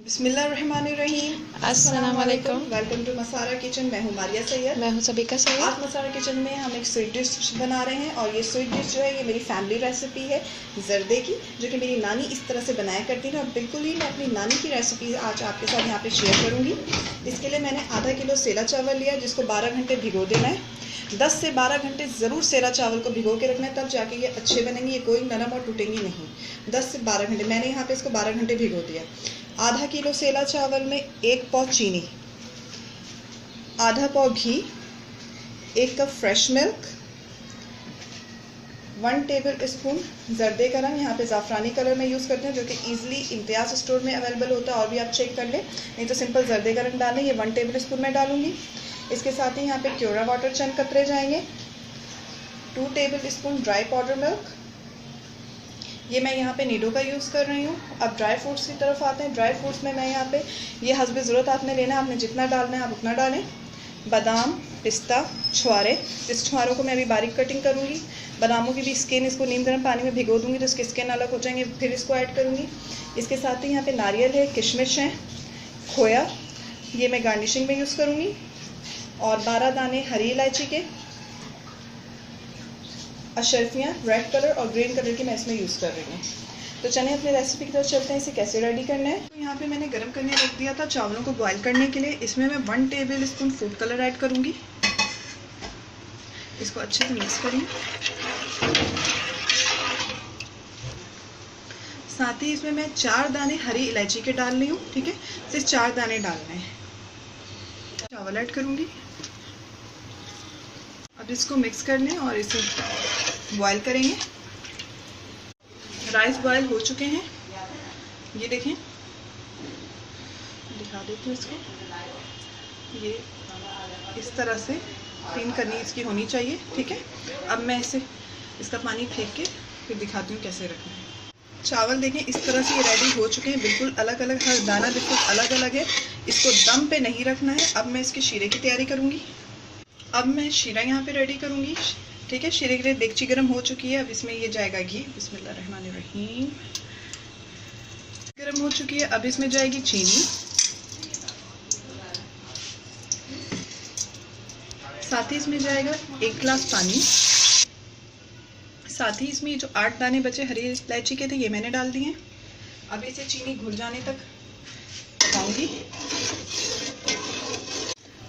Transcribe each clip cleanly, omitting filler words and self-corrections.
बिस्मिल्लाहिर्रहमानिर्रहीम। अस्सलाम वालेकुम। वेलकम टू मसारा किचन। मैं हूँ मारिया सैयद। मैं हूँ सबिका सैयद। आज मसारा किचन में हम एक स्वीट डिश बना रहे हैं और ये स्वीट डिश जो है ये मेरी फैमिली रेसिपी है जर्दे की, जो कि मेरी नानी इस तरह से बनाया करती है और बिल्कुल ही मैं अपनी नानी की रेसिपी आज आपके साथ यहाँ पे शेयर करूँगी। इसके लिए मैंने आधा किलो सेला चावल लिया जिसको 12 घंटे भिगो देना है। 10 से 12 घंटे ज़रूर सेला चावल को भिगो के रखना है, तब जाके ये अच्छे बनेंगे, ये कोई नरम और टूटेंगी नहीं। 10 से 12 घंटे, मैंने यहाँ पे इसको 12 घंटे भिगो दिया। आधा किलो सेला चावल में 1 पाव चीनी, आधा पाव घी, 1 cup fresh milk, 1 tablespoon जर्दे का रंग, यहाँ पे ज़ाफ़रानी कलर में यूज़ करते हैं जो कि ईजिली इम्तियाज़ स्टोर में अवेलेबल होता है, और भी आप चेक कर लें, नहीं तो सिंपल जर्दे का रंग डालें। ये 1 टेबल स्पून में डालूंगी। इसके साथ ही यहाँ पे क्योरा वाटर चंद कतरे जाएंगे, 2 table spoon dry powder milk, ये मैं यहाँ पे नीडो का यूज़ कर रही हूँ। अब ड्राई फ्रूट्स की तरफ आते हैं। ड्राई फ्रूट्स में मैं यहाँ पे ये हस्बे ज़रूरत आपने लेना है, आपने जितना डालना है आप उतना डालें। बादाम, पिस्ता, छुआरे, इस छुआरों को मैं अभी बारीक कटिंग करूँगी। बादामों की भी स्किन इसको नीम गर्म पानी में भिगो दूँगी तो इसके स्किन अलग हो जाएंगे, फिर इसको ऐड करूँगी। इसके साथ ही यहाँ पे नारियल है, किशमिश है, खोया, ये मैं गार्निशिंग में यूज़ करूँगी, और 12 दाने हरी इलायची के, अशरफियाँ रेड कलर और ग्रीन कलर की मैं इसमें यूज़ कर रही हूँ। तो चलिए अपने रेसिपी की तरफ चलते हैं, इसे कैसे रेडी करना है। तो यहाँ पे मैंने गरम करने रख दिया था चावलों को बॉईल करने के लिए। इसमें मैं 1 table spoon food colour add करूँगी। इसको अच्छे से मिक्स करिए। साथ ही इसमें मैं 4 दाने हरी इलायची के डाल रही हूँ, ठीक है, सिर्फ 4 दाने डालने हैं। चावल ऐड करूँगी। अब इसको मिक्स कर लें और इसे बॉईल करेंगे। राइस बॉईल हो चुके हैं, ये देखें, दिखा देती हूँ इसको। ये इस तरह से 3 करनी इसकी होनी चाहिए, ठीक है। अब मैं इसका पानी फेंक के फिर दिखाती हूँ कैसे रखना है। चावल देखें इस तरह से ये रेडी हो चुके हैं, बिल्कुल अलग अलग, हर दाना बिल्कुल अलग अलग है। इसको दम पे नहीं रखना है। अब मैं इसके शीरे की तैयारी करूँगी। अब मैं शीरा यहाँ पे रेडी करूँगी, ठीक है। शीरे के लिए देगची गर्म हो चुकी है। अब इसमें ये जाएगा घी, बिस्मिल्लाहिर्रहमानिर्रहीम। गर्म हो चुकी है। अब इसमें जाएगी चीनी, साथ ही इसमें जाएगा 1 गिलास पानी, साथ ही इसमें जो 8 दाने बचे हरी इलायची के थे ये मैंने डाल दिए। अब इसे चीनी घुल जाने तक पकाऊंगी।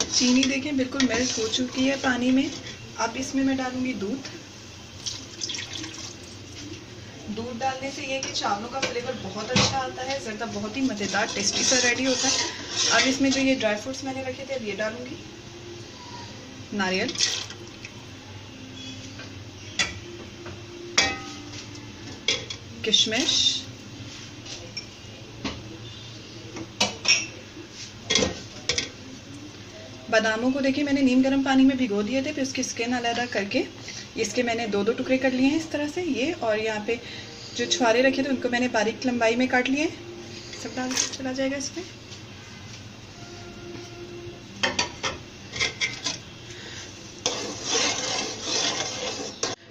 चीनी देखें बिल्कुल मेल्ट हो चुकी है पानी में। अब इसमें मैं डालूंगी दूध। दूध डालने से ये कि चावलों का फ्लेवर बहुत अच्छा आता है, ज़र्दा बहुत ही मज़ेदार टेस्टी सा रेडी होता है। अब इसमें जो ये ड्राई फ्रूट्स मैंने रखे थे अब ये डालूंगी। नारियल, किशमिश, बादामों को देखिए मैंने नीम गर्म पानी में भिगो दिए थे, फिर उसकी स्किन अलग करके इसके मैंने 2-2 टुकड़े कर लिए हैं इस तरह से, ये। और यहाँ पे जो छुआरे रखे थे उनको मैंने बारीक लंबाई में काट लिए। सब डाल चला जाएगा इसमें।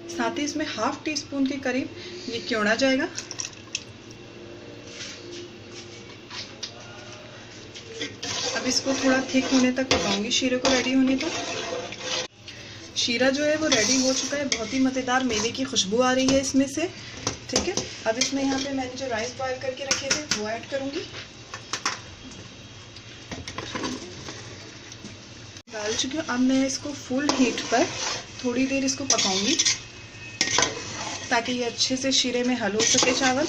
साथ ही इसमें 1/2 टीस्पून के करीब ये क्योड़ा जाएगा। अब इसको थोड़ा थिक होने तक पकाऊंगी, शीरे को रेडी होने तक। शीरा जो है वो रेडी हो चुका है, बहुत ही मज़ेदार मेवे की खुशबू आ रही है इसमें से, ठीक है। अब इसमें यहाँ पे मैंने जो राइस बॉईल करके रखे थे वो ऐड करूँगी। डाल चुकी हूँ। अब मैं इसको फुल हीट पर थोड़ी देर इसको पकाऊंगी ताकि ये अच्छे से शीरे में हल हो सके, चावल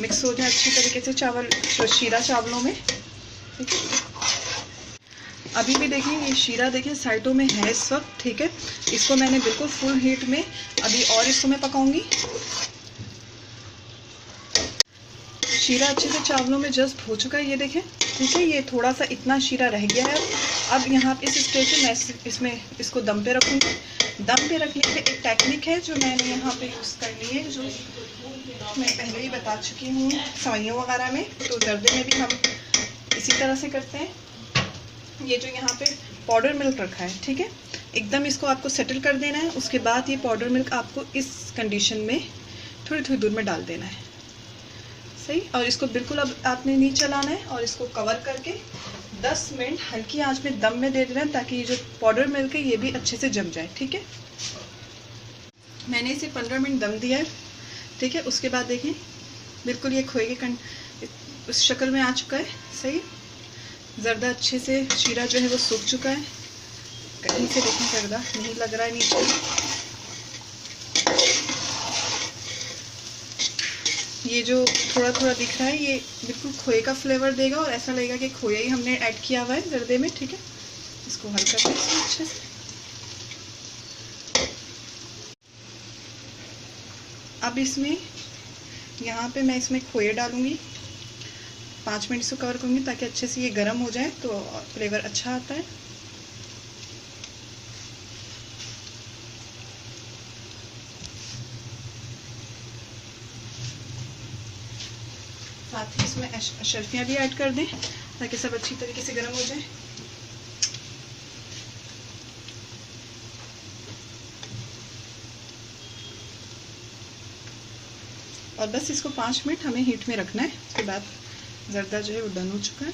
मिक्स हो जाए अच्छी तरीके से चावल शीरा चावलों में, ठीक है। अभी भी देखिए ये शीरा देखिए साइडों में है इस वक्त, ठीक है। इसको मैंने बिल्कुल फुल हीट में अभी और इसको मैं पकाऊंगी। शीरा अच्छे से चावलों में जस्ट हो चुका है, ये देखें, ठीक है। ये थोड़ा सा इतना शीरा रह गया है। अब यहाँ पे इस स्टेज पे मैं इसमें इसको दम पे रखूँगी। दम पे रखने की एक टेक्निक है जो मैंने यहाँ पे यूज़ करनी है, जो मैं पहले ही बता चुकी हूँ सवाइयों वगैरह में, तो जर्दे में भी हम इसी तरह से करते हैं। ये जो यहाँ पे पाउडर मिल्क रखा है, ठीक है, एकदम इसको आपको सेटल कर देना है। उसके बाद ये पाउडर मिल्क आपको इस कंडीशन में थोड़ी थोड़ी दूर में डाल देना है। सही। और इसको बिल्कुल अब आपने नहीं चलाना है और इसको कवर करके 10 मिनट हल्की आंच में दम में दे देना है, ताकि ये जो पाउडर मिल्क है ये भी अच्छे से जम जाए। ठीक है, मैंने इसे 15 मिनट दम दिया है। ठीक है, उसके बाद देखें बिल्कुल ये खोए के उस शक्ल में आ चुका है। सही, ज़र्दा अच्छे से शीरा जो है वो सूख चुका है। कहीं से देखें ज़र्दा नहीं लग रहा है नीचे। ये जो थोड़ा थोड़ा दिख रहा है ये बिल्कुल खोए का फ्लेवर देगा और ऐसा लगेगा कि खोया ही हमने ऐड किया हुआ है ज़र्दे में। ठीक है, इसको हल्का कर अच्छे से। अब इसमें यहाँ पे मैं इसमें खोया डालूँगी, 5 मिनट इसको कवर करूँगी ताकि अच्छे से ये गर्म हो जाए तो फ्लेवर अच्छा आता है। साथ ही इसमें अशरफियाँ भी ऐड कर दें ताकि सब अच्छी तरीके से गर्म हो जाए। और बस इसको 5 मिनट हमें हीट में रखना है। उसके बाद ज़र्दा जो है वो डन हो चुका है।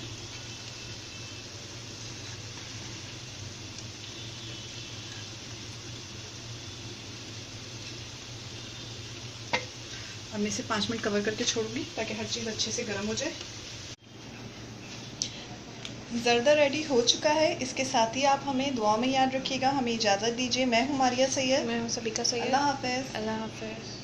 अब मैं इसे 5 मिनट कवर करके छोड़ूंगी ताकि हर चीज़ अच्छे से गर्म हो जाए। ज़र्दा रेडी हो चुका है। इसके साथ ही आप हमें दुआ में याद रखिएगा। हमें इजाज़त दीजिए। मैं हूँ मारिया सैयद। मैं हूँ सबिका सैयद। अल्लाह हाफ़िज़। अल्लाह हाफ़िज़।